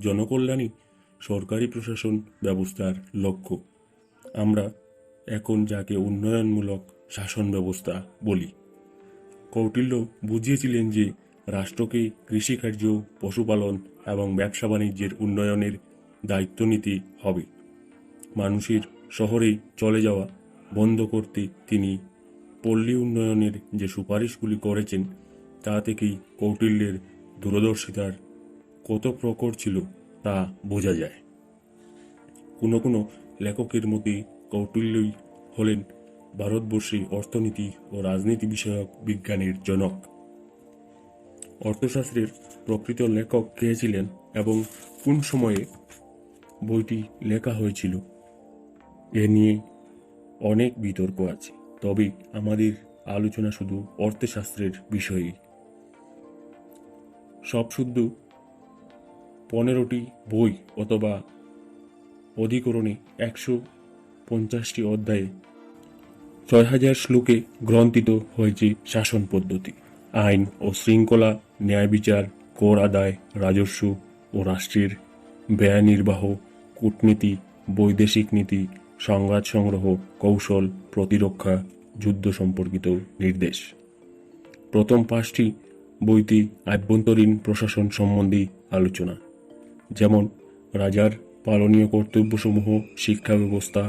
জনকল্যাণই সরকারি প্রশাসন ব্যবস্থার লক্ষ্য। আমরা এখন যাকে উন্নয়নমূলক শাসন ব্যবস্থা বলি। কৌটিল্য বুঝিয়েছিলেন যে রাষ্ট্রকে কৃষিকার্য, পশুপালন এবং ব্যবসা বাণিজ্যের উন্নয়নের দায়িত্ব নিতে হবে। মানুষের শহরে চলে যাওয়া বন্ধ করতে তিনি পল্লী উন্নয়নের যে সুপারিশগুলি করেছেন তা থেকেই কৌটিল্যের দূরদর্শিতার কত প্রখর ছিল তা বোঝা যায়। কোনো কোনো লেখকের মতে কৌটিল্যই হলেন ভারতবর্ষে অর্থনীতি ও রাজনীতি বিষয়ক বিজ্ঞানের জনক। অর্থশাস্ত্রের প্রকৃত লেখক কে ছিলেন এবং কোন সময়ে বইটি লেখা হয়েছিল এ নিয়ে অনেক বিতর্ক আছে, তবে আমাদের আলোচনা শুধু অর্থশাস্ত্রের বিষয়ে। সব শুদ্ধ 15টি বই অথবা অধিকরণে 150টি অধ্যায়ে 6000 শ্লোকে গ্রন্থিত হয়েছে শাসন পদ্ধতি, আইন ও শৃঙ্খলা, ন্যায় বিচার, কর আদায়, রাজস্ব ও রাষ্ট্রের ব্যয় নির্বাহ, কূটনীতি, বৈদেশিক নীতি, সংবাদ সংগ্রহ, কৌশল, প্রতিরক্ষা, যুদ্ধ সম্পর্কিত নির্দেশ। প্রথম 5টি বইতে আভ্যন্তরীণ প্রশাসন সম্বন্ধে আলোচনা, যেমন রাজার পালনীয় কর্তব্যসমূহ, শিক্ষা ব্যবস্থা,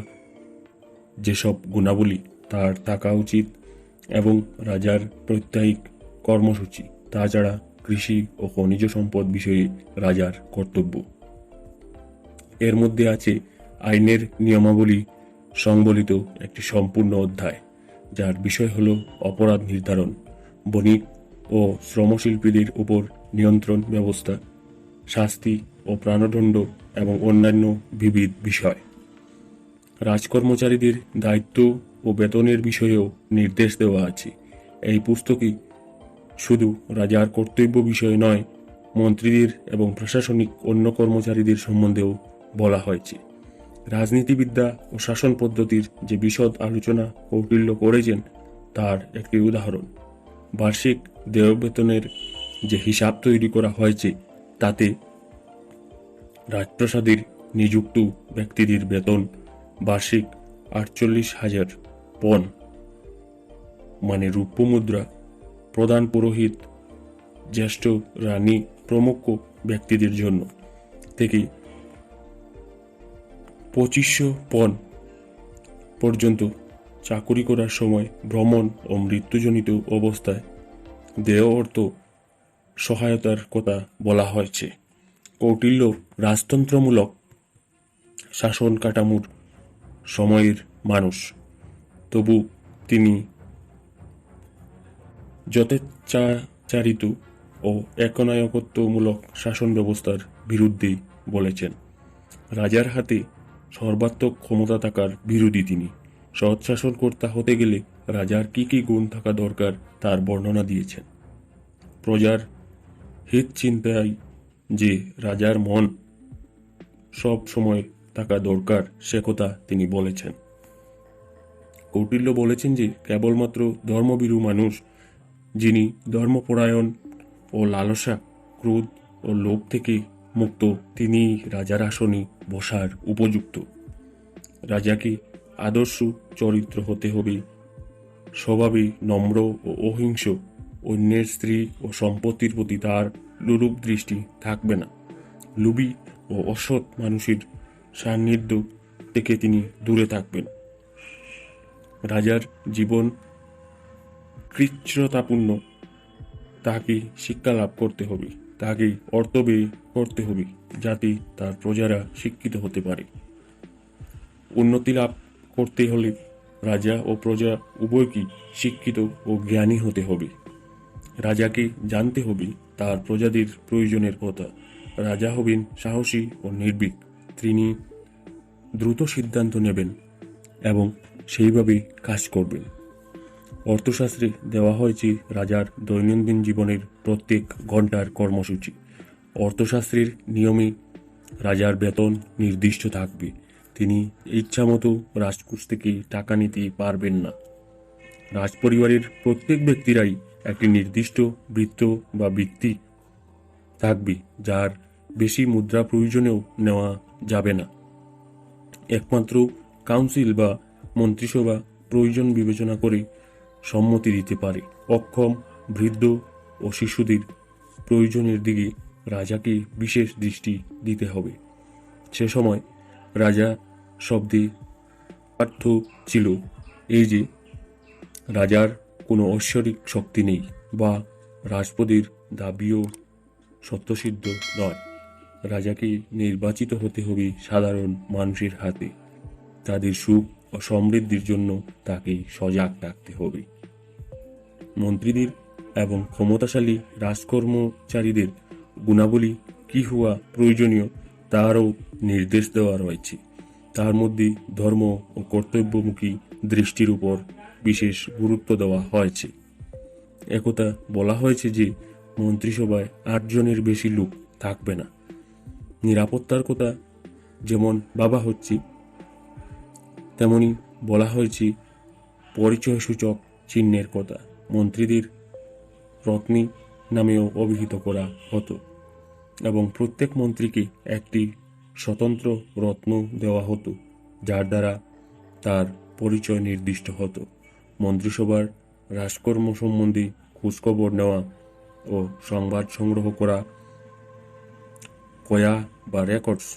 যেসব গুণাবলী তার থাকা উচিত এবং রাজার প্রত্যয়িক কর্মসূচি, তাছাড়া কৃষি ও খনিজ সম্পদ বিষয়ে রাজার কর্তব্য। এর মধ্যে আছে আইনের নিয়মাবলী সংবলিত একটি সম্পূর্ণ অধ্যায়, যার বিষয় হল অপরাধ নির্ধারণ, বণিক ও শ্রমশিল্পীদের উপর নিয়ন্ত্রণ ব্যবস্থা, শাস্তি ও প্রাণদণ্ড এবং অন্যান্য বিবিধ বিষয়। রাজকর্মচারীদের দায়িত্ব ও বেতনের বিষয়েও নির্দেশ দেওয়া আছে। এই পুস্তকে শুধু রাজার কর্তব্য বিষয় নয়, মন্ত্রীদের এবং প্রশাসনিক অন্য কর্মচারীদের সম্বন্ধেও বলা হয়েছে। রাজনীতিবিদ্যা ও শাসন পদ্ধতির যে বিশদ আলোচনা কৌটিল্য করেছেন তার একটি উদাহরণ বার্ষিক দেয় বেতনের যে হিসাব তৈরি করা হয়েছে, তাতে রাজপ্রাসাদের নিযুক্ত ব্যক্তিদের বেতন বার্ষিক 48,000 পণ মানে রূপ্য মুদ্রা, প্রধান পুরোহিত, জ্যেষ্ঠ রানী প্রমুখ ব্যক্তিদের জন্য থেকে 2500 পণ পর্যন্ত চাকুরি করার সময় ভ্রমণ ও মৃত্যুজনিত অবস্থায় দেয় অর্থ সহায়তার কথা বলা হয়েছে। কৌটিল্য রাজতন্ত্রমূলক শাসন কাঠামোর সময়ের মানুষ, তবু তিনি যথেচ্ছাচারিত ও একনায়কত্বমূলক শাসন ব্যবস্থার বিরুদ্ধে বলেছেন। রাজার হাতে সর্বাত্মক ক্ষমতা থাকার বিরোধী তিনি। সৎ শাসনকর্তা হতে গেলে রাজার কি কি গুণ থাকা দরকার তার বর্ণনা দিয়েছেন। প্রজার হিত চিন্তায় যে রাজার মন সব সময় থাকা দরকার সে কথা তিনি বলেছেন। কৌটিল্য বলেছেন যে কেবলমাত্র ধর্মভীরু মানুষ, যিনি ধর্মপরায়ণ ও লালসা, ক্রোধ ও লোভ থেকে মুক্ত, তিনি রাজার আসনে বসার উপযুক্ত। রাজাকে আদর্শ চরিত্র হতে হবে, স্বভাবে নম্র ও অহিংস, অন্যের স্ত্রী ও সম্পত্তির প্রতি তার লোলুপ দৃষ্টি থাকবে না, লোভী ও অসৎ মানুষের সান্নিধ্য থেকে তিনি দূরে থাকবেন। রাজার জীবন কৃচ্ছ্রতাপূর্ণ, তাকে শিক্ষা লাভ করতে হবে, তাকে অর্থ ব্যয় করতে হবে যাতে তার প্রজারা শিক্ষিত হতে পারে। উন্নতি লাভ করতে হলে রাজা ও প্রজা উভয়কেই শিক্ষিত ও জ্ঞানী হতে হবে। রাজাকে জানতে হবে তার প্রজাদের প্রয়োজনের কথা। রাজা হবেন সাহসী ও নির্ভীক, তিনি দ্রুত সিদ্ধান্ত নেবেন এবং সেইভাবে কাজ করবেন। অর্থশাস্ত্রে দেওয়া হয়েছে রাজার দৈনন্দিন জীবনের প্রত্যেক ঘন্টার কর্মসূচি। অর্থশাস্ত্রের নিয়মে রাজার বেতন নির্দিষ্ট থাকবে, তিনি ইচ্ছামতো রাজকোষ থেকে টাকা নিতে পারবেন না। রাজপরিবারের প্রত্যেক ব্যক্তিরাই একটি নির্দিষ্ট বৃত্ত বা বৃত্তি থাকবে, যার বেশি মুদ্রা প্রয়োজনেও নেওয়া যাবে না। একমাত্র কাউন্সিল বা মন্ত্রিসভা প্রয়োজন বিবেচনা করে সম্মতি দিতে পারে। অক্ষম, বৃদ্ধ ও শিশুদের প্রয়োজনের দিকে রাজাকে বিশেষ দৃষ্টি দিতে হবে। সে সময় রাজা শব্দে অর্থ ছিল এই যে রাজার কোনো ঐশ্বরিক শক্তি নেই বা রাজপদের দাবিও সত্যসিদ্ধ নয়। রাজাকে নির্বাচিত হতে হবে সাধারণ মানুষের হাতে। তাদের সুখ ও সমৃদ্ধির জন্য তাকে সজাগ থাকতে হবে। মন্ত্রীদের এবং ক্ষমতাশালী রাজকর্মচারীদের গুণাবলী কি হওয়া প্রয়োজনীয় তারও নির্দেশ দেওয়া রয়েছে। তার মধ্যে ধর্ম ও কর্তব্যমুখী দৃষ্টির উপর বিশেষ গুরুত্ব দেওয়া হয়েছে। একথা বলা হয়েছে যে মন্ত্রিসভায় 8 জনের বেশি লোক থাকবে না। নিরাপত্তার কথা যেমন ভাবা হচ্ছে, তেমনি বলা হয়েছে পরিচয়সূচক চিহ্নের কথা। মন্ত্রীদের রত্নী নামেও অভিহিত করা হতো এবং প্রত্যেক মন্ত্রীকে একটি স্বতন্ত্র রত্ন দেওয়া হতো যার দ্বারা তার পরিচয় নির্দিষ্ট হতো। মন্ত্রিসভার রাজকর্ম সম্বন্ধে খোঁজখবর নেওয়া ও সংবাদ সংগ্রহ করা, কয়া বা রেকর্ডস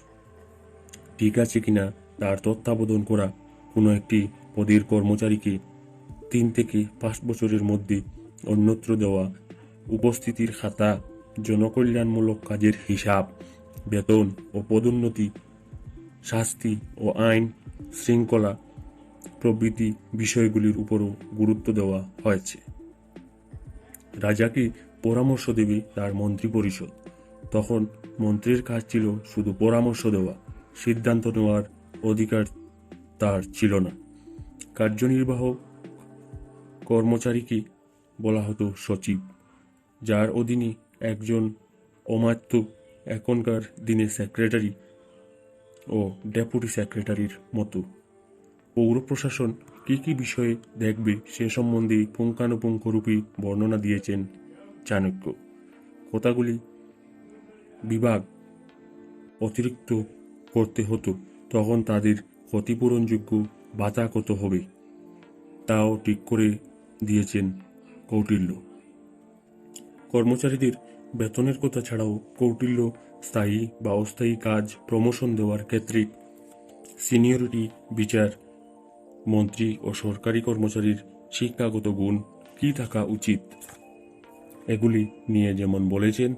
ঠিক আছে কিনা তার তত্ত্বাবধান করা, কোনো একটি পদের কর্মচারীকে 3 থেকে 5 বছরের মধ্যে অন্যত্র দেওয়া, উপস্থিতির খাতা, জনকল্যাণমূলক কাজের হিসাব, বেতন ও পদোন্নতি, শাস্তি ও আইন শৃঙ্খলা প্রভৃতি বিষয়গুলির উপরও গুরুত্ব দেওয়া হয়েছে। রাজাকে পরামর্শ দেবে তার মন্ত্রিপরিষদ। তখন মন্ত্রীর কাজ ছিল শুধু পরামর্শ দেওয়া, সিদ্ধান্ত নেওয়ার অধিকার তার ছিল না। কার্যনির্বাহক কর্মচারীকে বলা হতো সচিব, যার অধীনে একজন অমাত্য, এখনকার দিনে সেক্রেটারি ও ডেপুটি সেক্রেটারির মতো। পৌর প্রশাসন কী কী বিষয়ে দেখবে সে সম্বন্ধে পুঙ্খানুপুঙ্খরূপে বর্ণনা দিয়েছেন চাণক্য। কথাগুলি বিভাগ অতিরিক্ত করতে হতো, তখন তাদের ক্ষতিপূরণযোগ্য ভাতা কত হবে তাও ঠিক করে দিয়েছেন কৌটিল্য। কর্মচারীদের বেতনের কথা ছাড়াও কৌটিল্য স্থায়ী বা অস্থায়ী কাজ প্রমোশন দেওয়ার ক্ষেত্রে সিনিয়রিটি বিচার, মন্ত্রী ও সরকারি কর্মচারীর শিক্ষাগত গুণ কি থাকা উচিত এগুলি নিয়ে যেমন বলেছেন,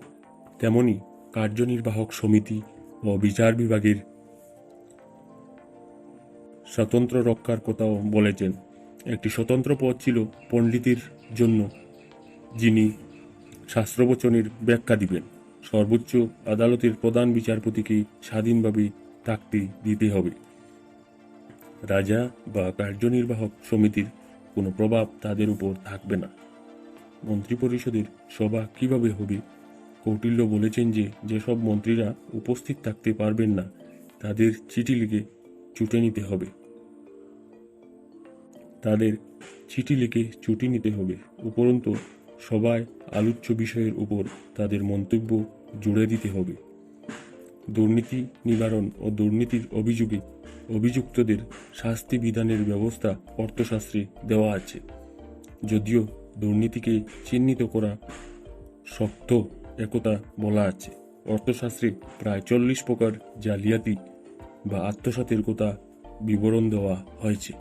তেমনি কার্যনির্বাহক সমিতি ও বিচার বিভাগের স্বাতন্ত্র্য রক্ষার কথাও বলেছেন। একটি স্বতন্ত্র পদ ছিল পণ্ডিতের জন্য, যিনি শাস্ত্রবচনের ব্যাখ্যা দিবেন। সর্বোচ্চ আদালতের প্রধান বিচারপতিকে স্বাধীনভাবে থাকতে দিতে হবে। রাজা বা কার্যনির্বাহক সমিতির কোনো প্রভাব তাদের উপর থাকবে না। মন্ত্রিপরিষদের সভা কিভাবে হবে? কৌটিল্য বলেছেন যে যেসব মন্ত্রীরা উপস্থিত থাকতে পারবেন না তাদের চিঠি লিখে ছুটি নিতে হবে। উপরন্তু সভায় আলোচ্য বিষয়ের উপর তাদের মন্তব্য জুড়ে দিতে হবে। দুর্নীতি নিবারণ ও দুর্নীতির অভিযোগে অভিযুক্তদের শাস্তি বিধানের ব্যবস্থা অর্থশাস্ত্রে দেওয়া আছে। যদিও দুর্নীতিকে চিহ্নিত করা শক্ত একথা বলা আছে। অর্থশাস্ত্রে প্রায় 40 প্রকার জালিয়াতি বা আত্মসাতের কথা বিবরণ দেওয়া হয়েছে।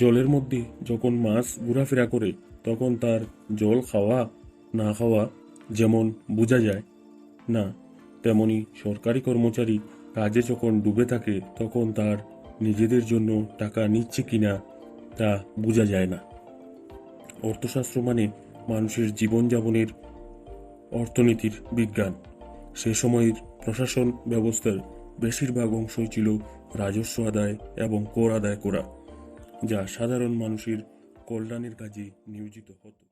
জলের মধ্যে যখন মাছ ঘোরাফেরা করে তখন তার জল খাওয়া না খাওয়া যেমন বোঝা যায় না, তেমনি সরকারি কর্মচারী কাজে যখন ডুবে থাকে তখন তার নিজেদের জন্য টাকা নিচ্ছে কিনা তা বোঝা যায় না। অর্থশাস্ত্র মানে মানুষের জীবনযাপনের অর্থনীতির বিজ্ঞান। সে সময়ের প্রশাসন ব্যবস্থার বেশিরভাগ অংশই ছিল রাজস্ব আদায় এবং কর আদায় করা, যা সাধারণ মানুষের কল্যাণের কাজে নিয়োজিত হতো।